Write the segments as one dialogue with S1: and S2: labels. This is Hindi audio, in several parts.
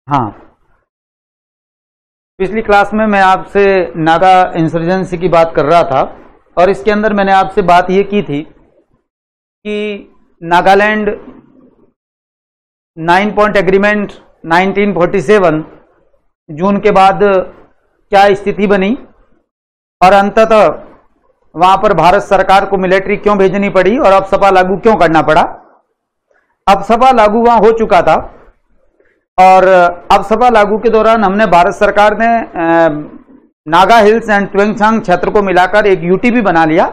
S1: हाँ, पिछली क्लास में मैं आपसे नागा इंसर्जेंसी की बात कर रहा था और इसके अंदर मैंने आपसे बात ये की थी कि नागालैंड 9 पॉइंट एग्रीमेंट 1947 जून के बाद क्या स्थिति बनी और अंततः वहां पर भारत सरकार को मिलिट्री क्यों भेजनी पड़ी और अफसपा लागू क्यों करना पड़ा। अफसपा लागू वहां हो चुका था और अफसपा लागू के दौरान हमने भारत सरकार ने नागा हिल्स एंड ट्वेंगसांग क्षेत्र को मिलाकर एक यूटी भी बना लिया,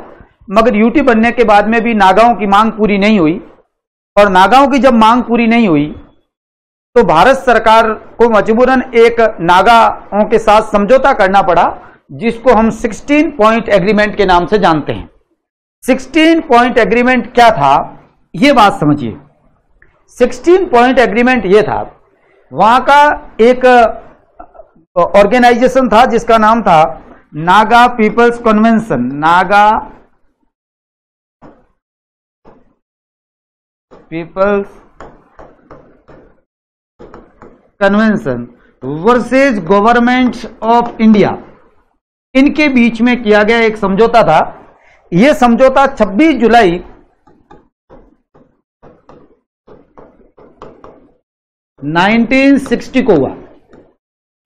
S1: मगर यूटी बनने के बाद में भी नागाओं की मांग पूरी नहीं हुई और नागाओं की जब मांग पूरी नहीं हुई तो भारत सरकार को मजबूरन एक नागाओं के साथ समझौता करना पड़ा, जिसको हम 16 पॉइंट एग्रीमेंट के नाम से जानते हैं। 16 पॉइंट एग्रीमेंट क्या था, यह बात समझिए। 16 पॉइंट एग्रीमेंट यह था, वहां का एक ऑर्गेनाइजेशन था जिसका नाम था Naga peoples convention. Naga peoples convention versus government of India, इनके बीच में किया गया एक समझौता था। यह समझौता 26 जुलाई 1960 को हुआ।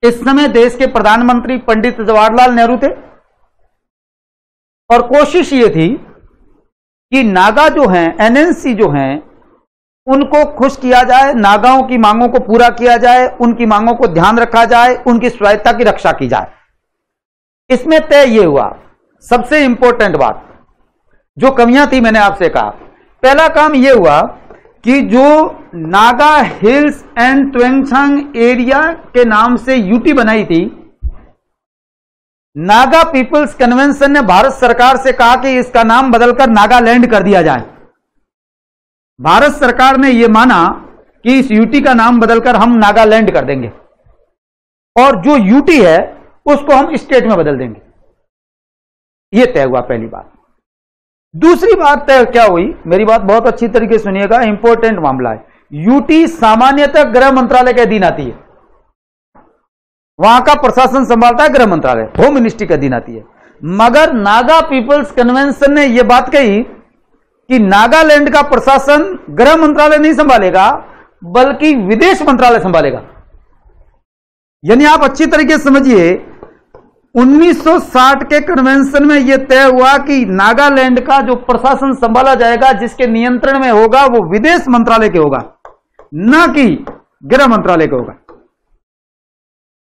S1: इस समय देश के प्रधानमंत्री पंडित जवाहरलाल नेहरू थे और कोशिश ये थी कि नागा जो हैं, एनएनसी जो हैं, उनको खुश किया जाए, नागाओं की मांगों को पूरा किया जाए, उनकी मांगों को ध्यान रखा जाए, उनकी स्वायत्तता की रक्षा की जाए। इसमें तय यह हुआ, सबसे इंपॉर्टेंट बात जो कमियां थी मैंने आपसे कहा, पहला काम यह हुआ कि जो नागा हिल्स एंड ट्वेंगसांग एरिया के नाम से यूटी बनाई थी, नागा पीपल्स कन्वेंशन ने भारत सरकार से कहा कि इसका नाम बदलकर नागालैंड कर दिया जाए। भारत सरकार ने यह माना कि इस यूटी का नाम बदलकर हम नागालैंड कर देंगे और जो यूटी है उसको हम स्टेट में बदल देंगे। यह तय हुआ, पहली बात। दूसरी बात तय क्या हुई, मेरी बात बहुत अच्छी तरीके से सुनिएगा, इंपॉर्टेंट मामला है। यूटी सामान्यतः गृह मंत्रालय के अधीन आती है, वहां का प्रशासन संभालता है गृह मंत्रालय, होम मिनिस्ट्री के अधीन आती है। मगर नागा पीपल्स कन्वेंशन ने यह बात कही कि नागालैंड का प्रशासन गृह मंत्रालय नहीं संभालेगा बल्कि विदेश मंत्रालय संभालेगा। यानी आप अच्छी तरीके से समझिए, 1960 के कन्वेंशन में यह तय हुआ कि नागालैंड का जो प्रशासन संभाला जाएगा, जिसके नियंत्रण में होगा, वो विदेश मंत्रालय के होगा, न कि गृह मंत्रालय के होगा।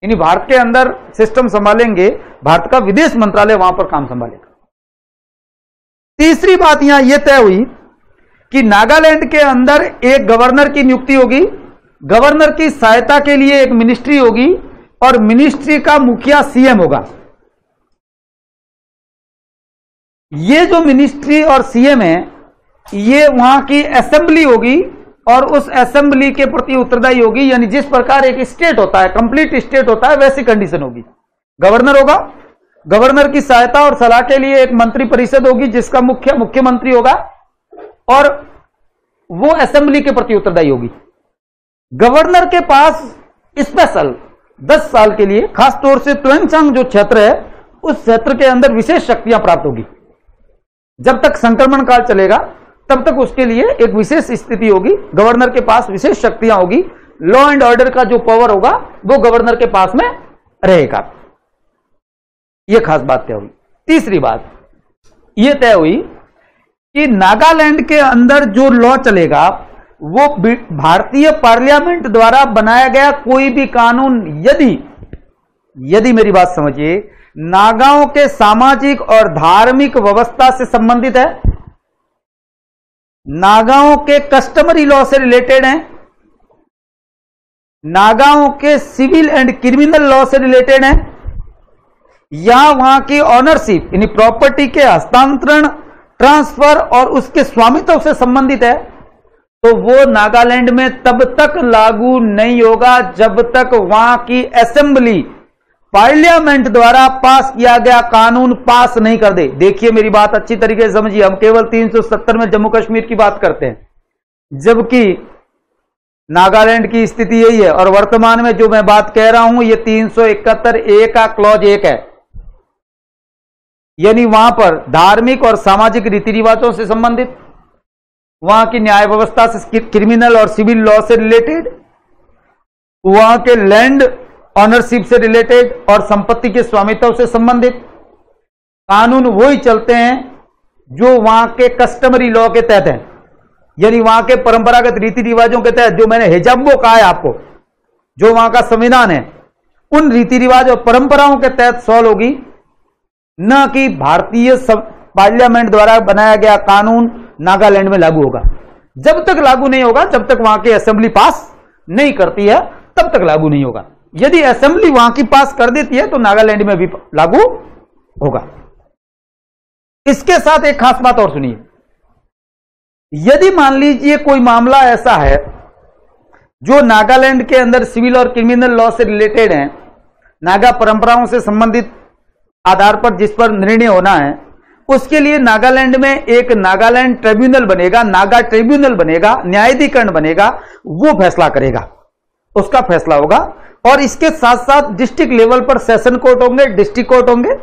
S1: यानी भारत के अंदर सिस्टम संभालेंगे, भारत का विदेश मंत्रालय वहां पर काम संभालेगा। तीसरी बात यहां यह तय हुई कि नागालैंड के अंदर एक गवर्नर की नियुक्ति होगी, गवर्नर की सहायता के लिए एक मिनिस्ट्री होगी और मिनिस्ट्री का मुखिया सीएम होगा। ये जो मिनिस्ट्री और सीएम है, ये वहां की असेंबली होगी और उस असेंबली के प्रति उत्तरदायी होगी। यानी जिस प्रकार एक स्टेट होता है, कंप्लीट स्टेट होता है, वैसी कंडीशन होगी। गवर्नर होगा, गवर्नर की सहायता और सलाह के लिए एक मंत्री परिषद होगी जिसका मुख्यमंत्री होगा और वो असेंबली के प्रति उत्तरदायी होगी। गवर्नर के पास स्पेशल 10 साल के लिए, खासतौर से ट्वेंगसांग जो क्षेत्र है, उस क्षेत्र के अंदर विशेष शक्तियां प्राप्त होगी। जब तक संक्रमण काल चलेगा तब तक उसके लिए एक विशेष स्थिति होगी, गवर्नर के पास विशेष शक्तियां होगी, लॉ एंड ऑर्डर का जो पावर होगा वो गवर्नर के पास में रहेगा। यह खास बात तय हुई। तीसरी बात यह तय हुई कि नागालैंड के अंदर जो लॉ चलेगा वो भारतीय पार्लियामेंट द्वारा बनाया गया कोई भी कानून यदि मेरी बात समझिए, नागाओं के सामाजिक और धार्मिक व्यवस्था से संबंधित है, नागाओं के कस्टमरी लॉ से रिलेटेड है, नागाओं के सिविल एंड क्रिमिनल लॉ से रिलेटेड है, या वहां की ऑनरशिप यानी प्रॉपर्टी के हस्तांतरण, ट्रांसफर और उसके स्वामित्व से संबंधित है, तो वो नागालैंड में तब तक लागू नहीं होगा जब तक वहां की असेंबली पार्लियामेंट द्वारा पास किया गया कानून पास नहीं कर दे। देखिए मेरी बात अच्छी तरीके से समझिए, हम केवल 370 में जम्मू कश्मीर की बात करते हैं, जबकि नागालैंड की स्थिति यही है। और वर्तमान में जो मैं बात कह रहा हूं ये 371A का क्लॉज 1 है, यानी वहां पर धार्मिक और सामाजिक रीति रिवाजों से संबंधित, वहां की न्याय व्यवस्था से, क्रिमिनल और सिविल लॉ से रिलेटेड, वहां के लैंड ऑनरशिप से रिलेटेड और संपत्ति के स्वामित्व से संबंधित कानून वही चलते हैं जो वहां के कस्टमरी लॉ के तहत हैं, यानी वहां के परंपरागत रीति रिवाजों के तहत, जो मैंने हिजाबो कहा है आपको, जो वहां का संविधान है, उन रीति रिवाज और परंपराओं के तहत सॉल्व होगी, न कि भारतीय पार्लियामेंट द्वारा बनाया गया कानून नागालैंड में लागू होगा। जब तक लागू नहीं होगा, जब तक वहां की असेंबली पास नहीं करती है, तब तक लागू नहीं होगा। यदि असेंबली वहां की पास कर देती है तो नागालैंड में भी लागू होगा। इसके साथ एक खास बात और सुनिए, यदि मान लीजिए कोई मामला ऐसा है जो नागालैंड के अंदर सिविल और क्रिमिनल लॉ से रिलेटेड है, नागा परंपराओं से संबंधित आधार पर जिस पर निर्णय होना है, उसके लिए नागालैंड में एक नागालैंड ट्रिब्यूनल बनेगा, नागा ट्रिब्यूनल बनेगा, न्यायाधिकरण बनेगा, वो फैसला करेगा, उसका फैसला होगा। और इसके साथ साथ डिस्ट्रिक्ट लेवल पर सेशन कोर्ट होंगे, डिस्ट्रिक्ट कोर्ट होंगे,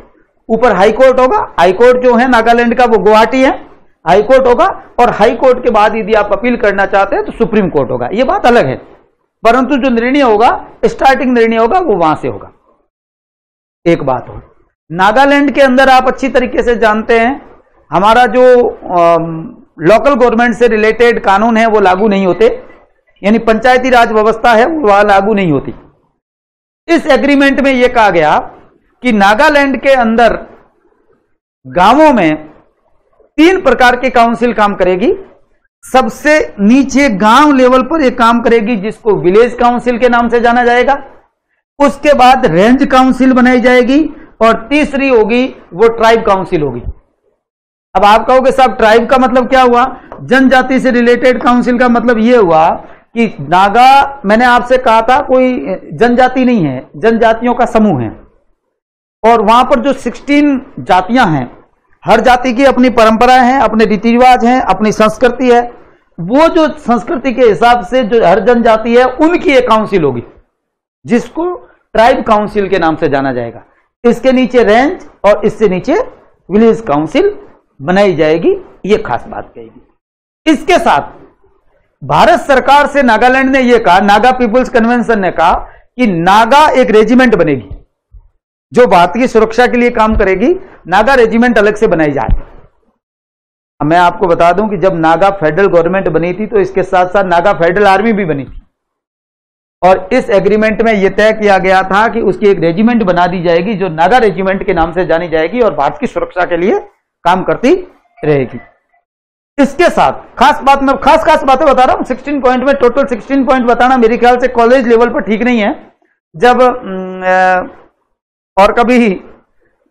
S1: ऊपर हाई कोर्ट होगा। हाई कोर्ट जो है नागालैंड का वो गुवाहाटी है, हाई कोर्ट होगा। और हाई कोर्ट के बाद यदि आप अपील करना चाहते हैं तो सुप्रीम कोर्ट होगा। ये बात अलग है, परंतु जो निर्णय होगा, स्टार्टिंग निर्णय होगा, वो वहां से होगा। एक बात हो, नागालैंड के अंदर आप अच्छी तरीके से जानते हैं, हमारा जो लोकल गवर्नमेंट से रिलेटेड कानून है वो लागू नहीं होते, यानी पंचायती राज व्यवस्था है वो वहां लागू नहीं होती। इस एग्रीमेंट में यह कहा गया कि नागालैंड के अंदर गांवों में 3 प्रकार की काउंसिल काम करेगी। सबसे नीचे गांव लेवल पर यह काम करेगी, जिसको विलेज काउंसिल के नाम से जाना जाएगा। उसके बाद रेंज काउंसिल बनाई जाएगी और तीसरी होगी वो ट्राइब काउंसिल होगी। अब आप कहोगे साहब ट्राइब का मतलब क्या हुआ? जनजाति से रिलेटेड काउंसिल का मतलब यह हुआ कि नागा, मैंने आपसे कहा था कोई जनजाति नहीं है, जनजातियों का समूह है। और वहां पर जो 16 जातियां हैं, हर जाति की अपनी परंपराएं हैं, अपने रीति रिवाज हैं, अपनी संस्कृति है। वो जो संस्कृति के हिसाब से जो हर जनजाति है, उनकी एक काउंसिल होगी, जिसको ट्राइब काउंसिल के नाम से जाना जाएगा। इसके नीचे रेंज और इससे नीचे विलेज काउंसिल बनाई जाएगी। ये खास बात कहेगी। इसके साथ भारत सरकार से नागालैंड ने यह कहा, नागा पीपुल्स कन्वेंशन ने कहा कि नागा एक रेजिमेंट बनेगी जो भारत की सुरक्षा के लिए काम करेगी। नागा रेजिमेंट अलग से बनाई जाए। मैं आपको बता दूं कि जब नागा फेडरल गवर्नमेंट बनी थी तो इसके साथ साथ नागा फेडरल आर्मी भी बनी थी, और इस एग्रीमेंट में यह तय किया गया था कि उसकी एक रेजिमेंट बना दी जाएगी जो नागा रेजिमेंट के नाम से जानी जाएगी और भारत की सुरक्षा के लिए काम करती रहेगी। इसके साथ खास बात, मैं खास बातें बता रहा हूं 16 पॉइंट में, टोटल 16 पॉइंट बताना मेरे ख्याल से कॉलेज लेवल पर ठीक नहीं है। जब और कभी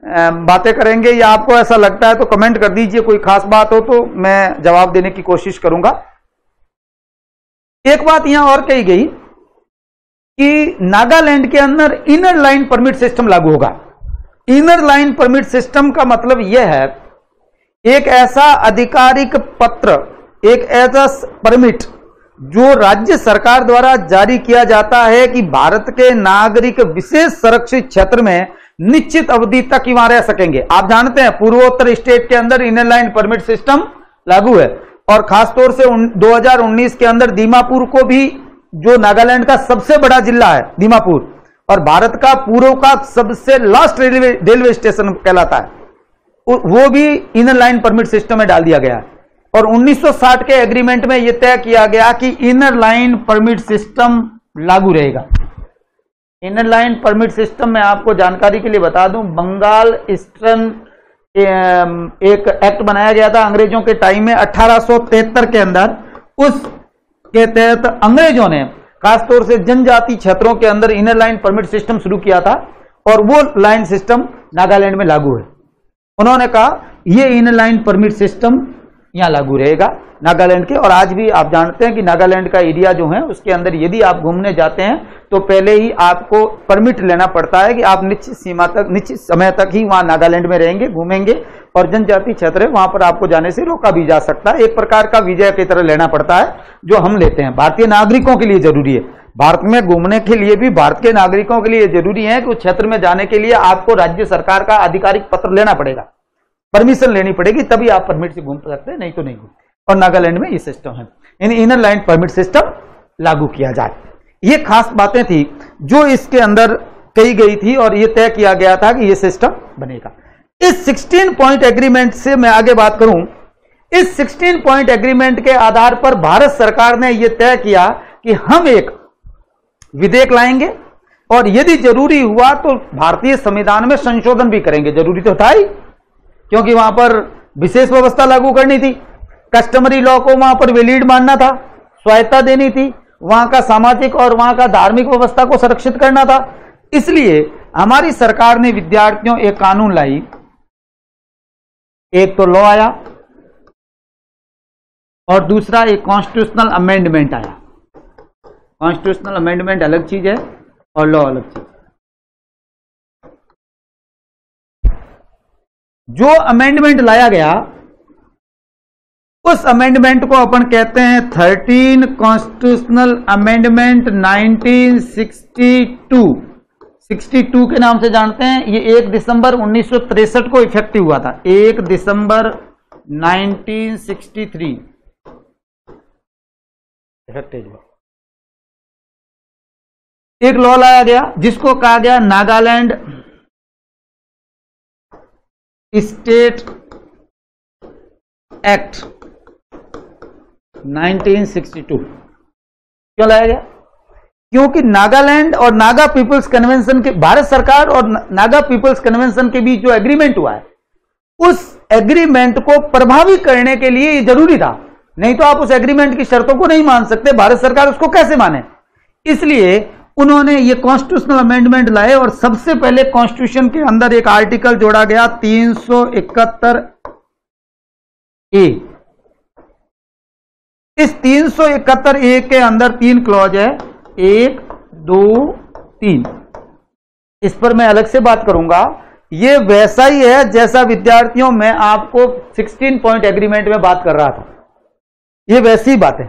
S1: बातें करेंगे या आपको ऐसा लगता है तो कमेंट कर दीजिए, कोई खास बात हो तो मैं जवाब देने की कोशिश करूंगा। एक बात यहां और कही गई कि नागालैंड के अंदर इनर लाइन परमिट सिस्टम लागू होगा। इनर लाइन परमिट सिस्टम का मतलब यह है, एक ऐसा आधिकारिक पत्र, एक ऐसा परमिट जो राज्य सरकार द्वारा जारी किया जाता है कि भारत के नागरिक विशेष संरक्षित क्षेत्र में निश्चित अवधि तक ही वहां रह सकेंगे। आप जानते हैं पूर्वोत्तर स्टेट के अंदर इनर लाइन परमिट सिस्टम लागू है, और खासतौर से 2019 के अंदर दीमापुर को भी, जो नागालैंड का सबसे बड़ा जिला है दीमापुर और भारत का पूर्व का सबसे लास्ट रेलवे स्टेशन कहलाता है, वो भी इनर लाइन परमिट सिस्टम में डाल दिया गया। और 1960 के एग्रीमेंट में यह तय किया गया कि इनर लाइन परमिट सिस्टम लागू रहेगा। इनर लाइन परमिट सिस्टम में आपको जानकारी के लिए बता दूं, बंगाल ईस्टर्न एक एक्ट बनाया गया था अंग्रेजों के टाइम में 1873 के अंदर। उसके तहत अंग्रेजों ने खासतौर से जनजाति क्षेत्रों के अंदर इनर लाइन परमिट सिस्टम शुरू किया था, और वो लाइन सिस्टम नागालैंड में लागू है। उन्होंने कहा यह इनर लाइन परमिट सिस्टम यहां लागू रहेगा नागालैंड के। और आज भी आप जानते हैं कि नागालैंड का एरिया जो है उसके अंदर यदि आप घूमने जाते हैं तो पहले ही आपको परमिट लेना पड़ता है कि आप निश्चित सीमा तक, निश्चित समय तक ही वहां नागालैंड में रहेंगे, घूमेंगे, और जनजाति क्षेत्र है, वहां पर आपको जाने से रोका भी जा सकता है। एक प्रकार का वीजा की तरह लेना पड़ता है जो हम लेते हैं। भारतीय नागरिकों के लिए जरूरी है, भारत में घूमने के लिए भी भारत के नागरिकों के लिए जरूरी है कि उस क्षेत्र में जाने के लिए आपको राज्य सरकार का आधिकारिक पत्र लेना पड़ेगा, परमिशन लेनी पड़ेगी, तभी आप परमिट से घूम सकते हैं, नहीं तो नहीं घूम। और नागालैंड में ये सिस्टम है, इन इनर लाइन परमिट सिस्टम लागू किया जाए। ये खास बातें थी जो इसके अंदर कही गई थी और ये तय किया गया था कि ये सिस्टम बनेगा। इस 16 पॉइंट एग्रीमेंट से मैं आगे बात करूं, इस 16 पॉइंट एग्रीमेंट के आधार पर भारत सरकार ने यह तय किया कि हम एक विधेयक लाएंगे और यदि जरूरी हुआ तो भारतीय संविधान में संशोधन भी करेंगे। जरूरी तो था ही, क्योंकि वहां पर विशेष व्यवस्था लागू करनी थी, कस्टमरी लॉ को वहां पर वैलिड मानना था, स्वायत्ता देनी थी, वहां का सामाजिक और वहां का धार्मिक व्यवस्था को संरक्षित करना था। इसलिए हमारी सरकार ने विद्यार्थियों एक कानून लाई, एक तो लॉ आया और दूसरा एक कॉन्स्टिट्यूशनल अमेंडमेंट आया। कॉन्स्टिट्यूशनल अमेंडमेंट अलग चीज है और लॉ अलग चीज है। जो अमेंडमेंट लाया गया उस अमेंडमेंट को अपन कहते हैं 13 कॉन्स्टिट्यूशनल अमेंडमेंट 1962 62 के नाम से जानते हैं। ये 1 दिसंबर 1963 को इफेक्टिव हुआ था, 1 दिसंबर 1963 इफेक्टिव हुआ। एक लॉ लाया गया जिसको कहा गया नागालैंड स्टेट एक्ट 1962। क्यों लाया गया? क्योंकि नागालैंड और नागा पीपल्स कन्वेंशन के, भारत सरकार और नागा पीपल्स कन्वेंशन के बीच जो एग्रीमेंट हुआ है, उस एग्रीमेंट को प्रभावी करने के लिए ये जरूरी था। नहीं तो आप उस एग्रीमेंट की शर्तों को नहीं मान सकते, भारत सरकार उसको कैसे माने। इसलिए उन्होंने ये कॉन्स्टिट्यूशनल अमेंडमेंट लाए और सबसे पहले कॉन्स्टिट्यूशन के अंदर एक आर्टिकल जोड़ा गया 371A। इस 371A के अंदर 3 क्लॉज है, 1, 2, 3। इस पर मैं अलग से बात करूंगा। ये वैसा ही है जैसा विद्यार्थियों में आपको 16 पॉइंट एग्रीमेंट में बात कर रहा था, ये वैसी ही बात है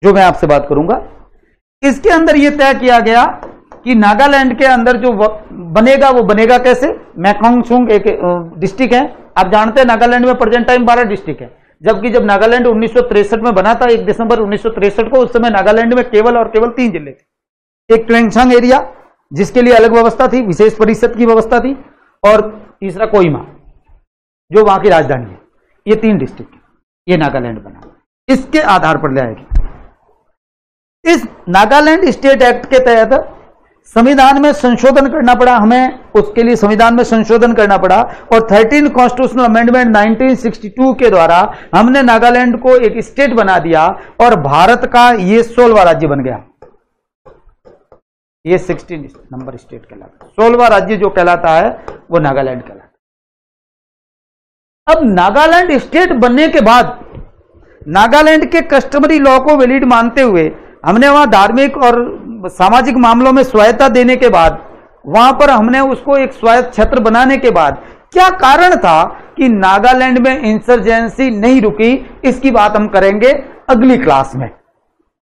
S1: जो मैं आपसे बात करूंगा। इसके अंदर यह तय किया गया कि नागालैंड के अंदर जो बनेगा वो बनेगा कैसे। मैकोंगचुंग एक डिस्ट्रिक्ट है, आप जानते हैं नागालैंड में प्रेजेंट टाइम 12 डिस्ट्रिक्ट है, जबकि जब नागालैंड 1963 में बना था 1 दिसंबर 1963 को, उस समय नागालैंड में केवल और केवल 3 जिले थे। एक ट्वेंगसांग एरिया जिसके लिए अलग व्यवस्था थी, विशेष परिषद की व्यवस्था थी, और तीसरा कोहिमा जो वहां की राजधानी है। ये 3 डिस्ट्रिक्ट ये नागालैंड बना। इसके आधार पर ले आएगी। इस नागालैंड स्टेट एक्ट के तहत संविधान में संशोधन करना पड़ा हमें, उसके लिए संविधान में संशोधन करना पड़ा और 13 कॉन्स्टिट्यूशनल अमेंडमेंट 1962 के द्वारा हमने नागालैंड को एक स्टेट बना दिया और भारत का ये 16वां राज्य बन गया। ये 16 नंबर स्टेट कहलाता है। 16वां राज्य जो कहलाता है वो नागालैंड कहलाता है। अब नागालैंड स्टेट बनने के बाद नागालैंड के कस्टमरी लॉ को वैलिड मानते हुए हमने वहां धार्मिक और सामाजिक मामलों में स्वायत्ता देने के बाद, वहां पर हमने उसको एक स्वायत्त क्षेत्र बनाने के बाद क्या कारण था कि नागालैंड में इंसर्जेंसी नहीं रुकी, इसकी बात हम करेंगे अगली क्लास में।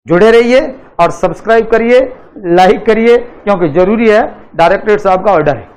S1: जुड़े रहिए और सब्सक्राइब करिए, लाइक करिए, क्योंकि जरूरी है, डायरेक्टरेट साहब का ऑर्डर है।